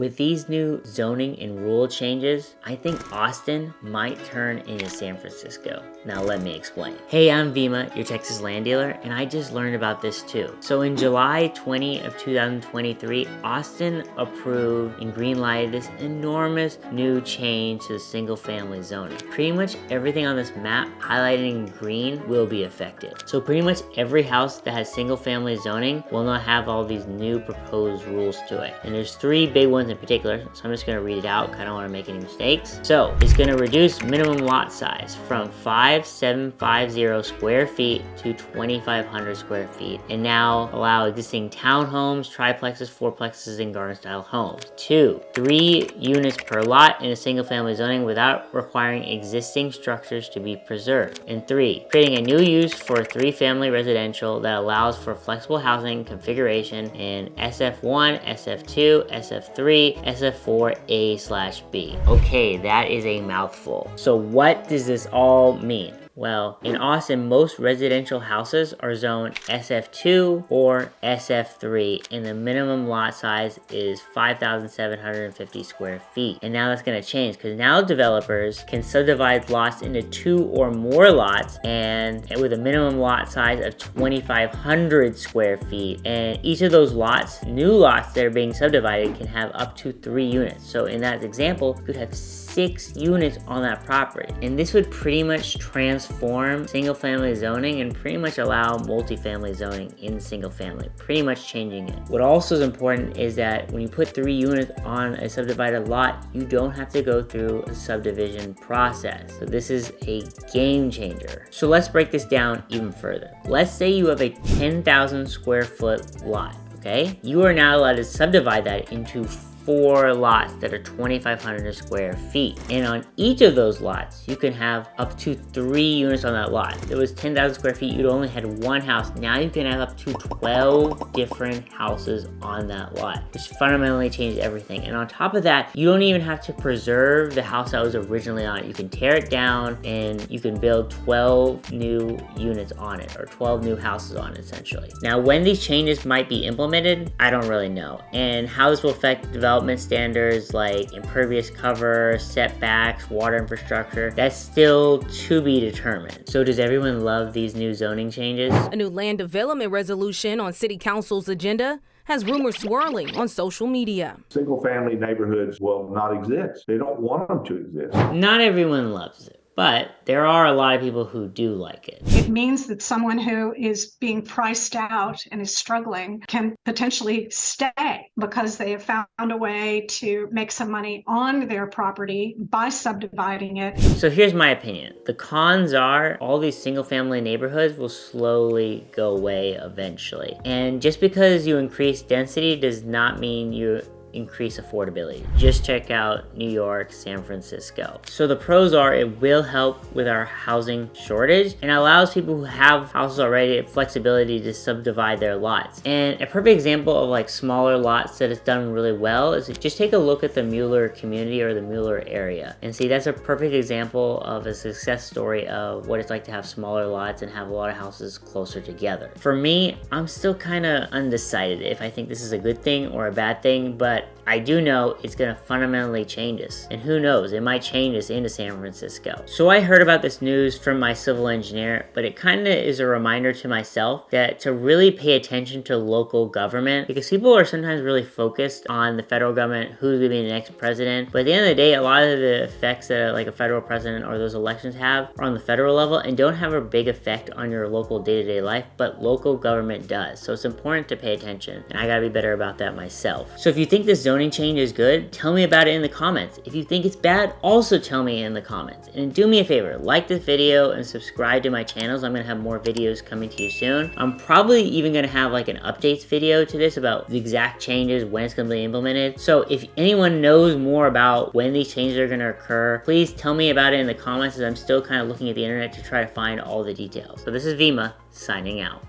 With these new zoning and rule changes, I think Austin might turn into San Francisco. Now let me explain. Hey, I'm Vima, your Texas land dealer, and I just learned about this too. So in July 20 of 2023, Austin approved and greenlighted this enormous new change to the single family zoning. Pretty much everything on this map highlighted in green will be affected. So pretty much every house that has single family zoning will not have all these new proposed rules to it. And there's three big ones in particular, so I'm just gonna read it out because I don't wanna make any mistakes. So it's gonna reduce minimum lot size from 5,750 square feet to 2,500 square feet, and now allow existing townhomes, triplexes, fourplexes, and garden style homes. 2, 3 units per lot in a single family zoning without requiring existing structures to be preserved. And 3, creating a new use for 3-family residential that allows for flexible housing configuration in SF1, SF2, SF3, SF4A/B. Okay, that is a mouthful. So what does this all mean? Well, in Austin, most residential houses are zoned SF2 or SF3, and the minimum lot size is 5,750 square feet. And now that's gonna change, because now developers can subdivide lots into 2 or more lots, and with a minimum lot size of 2,500 square feet. And each of those lots, new lots that are being subdivided, can have up to 3 units. So in that example, you could have 6 units on that property. And this would pretty much transform single family zoning and pretty much allow multifamily zoning in single family, pretty much changing it. What also is important is that when you put 3 units on a subdivided lot, you don't have to go through a subdivision process. So this is a game changer. So let's break this down even further. Let's say you have a 10,000 square foot lot, okay? You are now allowed to subdivide that into 4 lots that are 2,500 square feet. And on each of those lots, you can have up to 3 units on that lot. If it was 10,000 square feet, you'd only had 1 house. Now you can have up to 12 different houses on that lot, which fundamentally changed everything. And on top of that, you don't even have to preserve the house that was originally on it. You can tear it down and you can build 12 new units on it, or 12 new houses on it, essentially. Now, when these changes might be implemented, I don't really know. And how this will affect development standards like impervious cover, setbacks, water infrastructure, that's still to be determined. So does everyone love these new zoning changes? A new land development resolution on City Council's agenda has rumors swirling on social media. Single-family neighborhoods will not exist. They don't want them to exist. Not everyone loves it, but there are a lot of people who do like it. It means that someone who is being priced out and is struggling can potentially stay because they have found a way to make some money on their property by subdividing it. So here's my opinion. The cons are all these single family neighborhoods will slowly go away eventually. And just because you increase density does not mean you increase affordability. Just check out New York, San Francisco. So the pros are it will help with our housing shortage and allows people who have houses already flexibility to subdivide their lots. And a perfect example of like smaller lots that has done really well is just take a look at the Mueller community or the Mueller area and see that's a perfect example of a success story of what it's like to have smaller lots and have a lot of houses closer together. For me, I'm still kind of undecided if I think this is a good thing or a bad thing, but I do know it's gonna fundamentally change us. And who knows, it might change us into San Francisco. So I heard about this news from my civil engineer, but it kind of is a reminder to myself that to really pay attention to local government, because people are sometimes really focused on the federal government, who's gonna be the next president. But at the end of the day, a lot of the effects that like a federal president or those elections have are on the federal level and don't have a big effect on your local day-to-day life, but local government does. So it's important to pay attention, and I gotta be better about that myself. So if you think this zoning change is good, tell me about it in the comments. If you think it's bad, also tell me in the comments. And do me a favor, like this video and subscribe to my channels. I'm gonna have more videos coming to you soon. I'm probably even gonna have like an updates video to this about the exact changes, when it's gonna be implemented. So if anyone knows more about when these changes are gonna occur, please tell me about it in the comments, as I'm still kind of looking at the internet to try to find all the details. So this is Vima, signing out.